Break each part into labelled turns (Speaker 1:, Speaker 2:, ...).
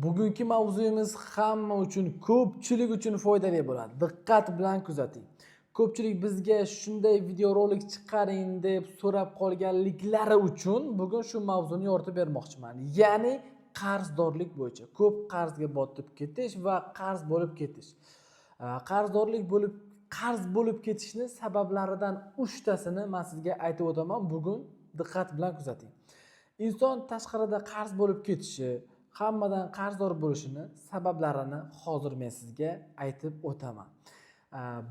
Speaker 1: Bugungi mavzuyimiz hamma uchun, ko'pchilik uchun foydali bo'ladi. Diqqat bilan kuzating. Ko'pchilik bizga shunday videorolik chiqaring deb so'rab qolganliklari uchun bugun shu mavzuni yoritib bermoqchiman. Ya'ni qarzdorlik bo'yicha. Ko'p qarzga botib ketish va qarz bo'lib ketish. Qarz bo'lib ketishni sabablaridan 3 tasini men sizga aytib o'taman. Bugun diqqat bilan kuzating. Inson tashqarida qarz bo'lib ketishi, hammadan qarzdor bo'lishini sabablarini hozir men sizga aytib o'taman.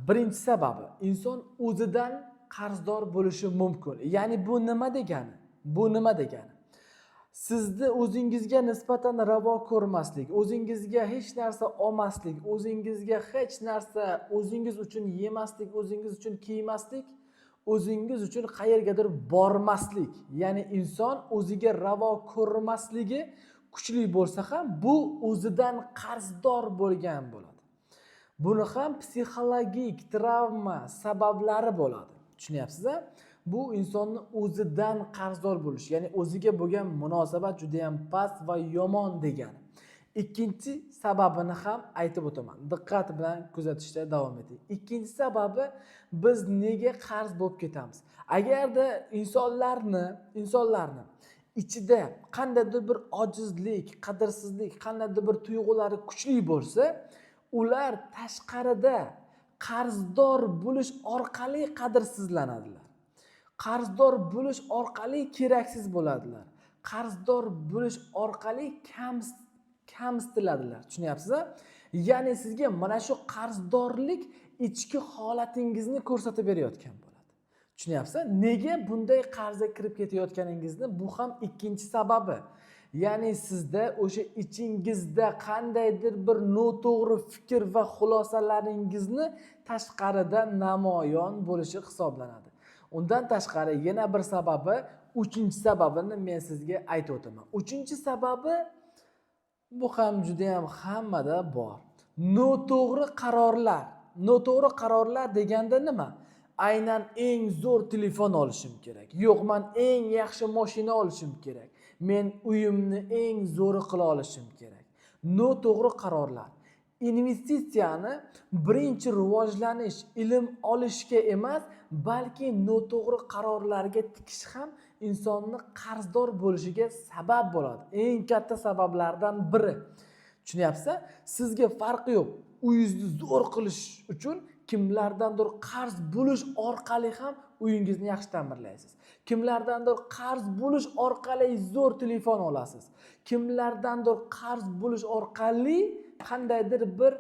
Speaker 1: Birinchi sababi, inson o'zidan qarzdor bo'lishi mumkin. Ya'ni bu nima degani? Bu nima degani? Sizni o'zingizga nisbatan ravo ko'rmaslik, o'zingizga hech narsa olmaslik, o'zingizga hech narsa o'zingiz uchun yemaslik, o'zingiz uchun kiymaslik, o'zingiz uchun qayergadir bormaslik. Ya'ni inson o'ziga ravo ko'rmasligi kuchli bo'lsa ham bu o'zidan qarzdor bo'lgan bo'ladi. Buni ham psixologik travma sabablari bo'ladi. Tushunyapsiz-a? Bu insonni o'zidan qarzdor bo'lish, ya'ni o'ziga bo'lgan munosabat juda ham past va yomon degani. Ikkinchi sababini ham aytib o'taman. Diqqat bilan kuzatishda davom eting. Ikkinchi sababi, biz nega qarz bo'lib ketamiz? Agarda insonlarni ichida qandaydir bir ojizlik, qadrsizlik, qandaydir bir tuyg'ulari kuchli bo'lsa, ular tashqarida qarzdor bo'lish orqali qadrsizlanadilar. Qarzdor bo'lish orqali keraksiz bo'ladilar. Qarzdor bo'lish orqali kamsitiladilar. Tushunyapsiz-a? Ya'ni sizga mana shu qarzdorlik ichki holatingizni ko'rsatib berayotgan bo'ladi. Tushunyapsiz? Nega bunday qarzga kirib ketayotganingizni bu ham ikkinchi sababi. Ya'ni sizda o'sha ichingizda qandaydir bir noto'g'ri fikr va xulosalaringizni tashqarida namoyon bo'lishi hisoblanadi. Undan tashqari yana bir sababi, uchinchi sababini men sizga aytib o'taman. Uchinchi sababi bu ham juda ham hammada bor. Noto'g'ri qarorlar. Noto'g'ri qarorlar deganda nima? Aynan eng zo'r telefon olishim kerak. Yo'q, men eng yaxshi mashina olishim kerak. Men uyimni eng zo'ri qila olishim kerak. Noto'g'ri qarorlar. Investitsiyani birinchi rivojlanish, ilm olishga emas, balki noto'g'ri qarorlarga tikish ham insonni qarzdor bo'lishiga sabab bo'ladi. Eng katta sabablardan biri. Tushunyapsiz? Sizga farqi yo'q. Uyingizni zo'r qilish uchun kimlardandir qarz bo'lish orqali ham uyingizni yaxshi ta'mirlaysiz. Kimlardandir qarz bo'lish orqali zo'r telefon olasiz. Kimlardandir qarz bo'lish orqali qandaydir bir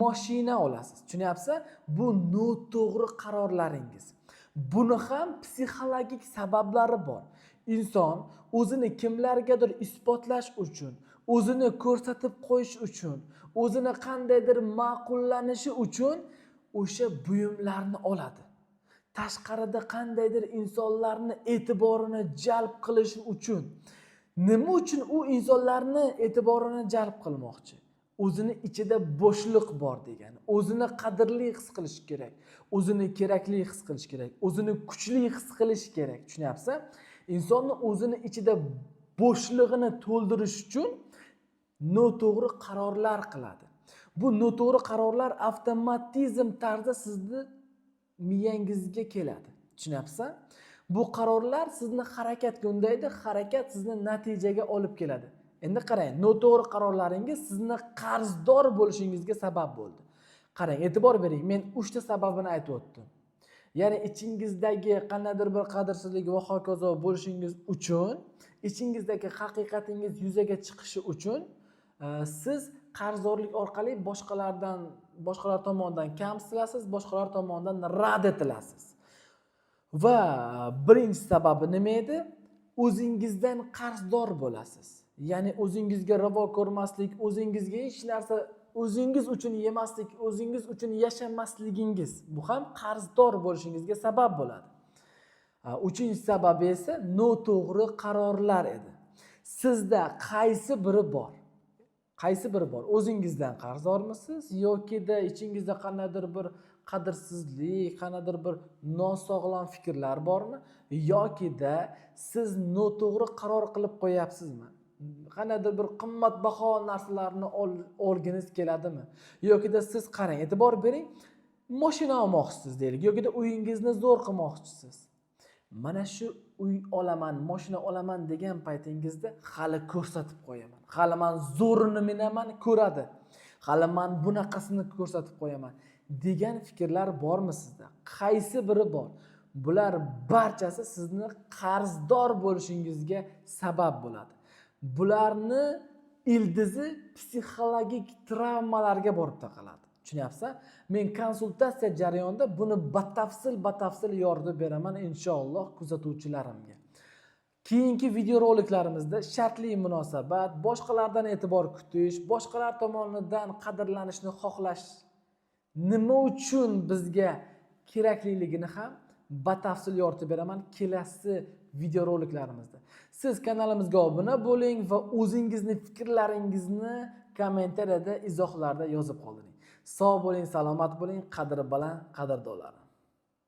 Speaker 1: mashina olasiz. Tushunyapsiz? Bu noto'g'ri qarorlaringiz. Buni ham psixologik sabablari bor. Inson o'zini kimlargadir isbotlash uchun, o'zini ko'rsatib qo'yish uchun, o'zini qandaydir ma'qullanishi uchun o'sha buyumlarni oladi. Tashqarida qandaydir insonlarni e'tiborini jalb qilish uchun. Nima uchun u insonlarni e'tiborini jalb qilmoqchi? O'zini ichida bo'shliq bor degani. O'zini qadrli his qilish kerak. O'zini kerakli his qilish kerak. O'zini kuchli his qilish kerak. Tushunyapsiz? Insonni o'zini ichida bo'shlig'ini to'ldirish uchun noto'g'ri qarorlar qiladi. Bu noto'g'ri qarorlar avtomatizm tarzda sizni miyangizga keladi. Tushunyapsiz? Bu qarorlar sizni harakatga undaydi, harakat sizni natijaga olib keladi. Endi qarang, noto'g'ri qarorlaringiz sizni qarzdor bo'lishingizga sabab bo'ldi. Qarang, e'tibor bering, men 3 ta sababini aytib o'tdim. Ya'ni ichingizdagi qandaydir bir qadrsizlik va hokazo bo'lishingiz uchun, ichingizdagi haqiqatingiz yuzaga chiqishi uchun siz qarzdorlik orqali boshqalar tomonidan kamsitilasiz, boshqalar tomonidan rad etilasiz. Va birinchi sababi nima edi? O'zingizdan qarzdor bo'lasiz. Ya'ni o'zingizga ravo ko'rmaslik, o'zingizga hech narsa o'zingiz uchun yemaslik, o'zingiz uchun yashamasligingiz. Bu ham qarzdor bo'lishingizga sabab bo'ladi. Uchinchi sababi esa noto'g'ri qarorlar edi. Sizda qaysi biri bor? Qaysi biri bor? O'zingizdan qarzdormisiz yoki-da ichingizda qandaydir bir qadrsizlik, qandaydir bir nosog'lom fikrlar bormi? Yoki-da siz noto'g'ri qaror qilib qo'yapsizmi? qanaqadir bir qimmatbaho narsalarni olginiz keladimi? Yokida siz qarang, e'tibor bering, mashina olmoqchisiz deylik, yokida uyingizni zo'r qilmoqchisiz. Mana shu uy olaman, mashina olaman degan paytingizda hali ko'rsatib qo'yaman. Hali men zo'rini minaman, ko'radi. Hali men bunaqasini ko'rsatib qo'yaman degan fikrlar bormi sizda? Qaysi biri bor? Bular barchasi sizni qarzdor bo'lishingizga sabab bo'ladi. Bularni ildizi psixologik travmalarga borib taqaladi. Tushunyapsan? Men konsultatsiya jarayonida buni batafsil yordam beraman inshaalloh kuzatuvchilarimga. Keyingi videoroliklarimizda shartli munosabat, boshqalardan e'tibor kutish, boshqalar tomonidan qadrlanishni xohlash nima uchun bizga kerakliligini ham batafsil yoritib beraman kelasi videoroliklarimizda. Siz kanalimizga obuna bo'ling va o'zingizni fikrlaringizni kommentariyada, izohlarda yozib qoldiring. Sog' bo'ling, salomat bo'ling, qadri baland qadrdonlarim.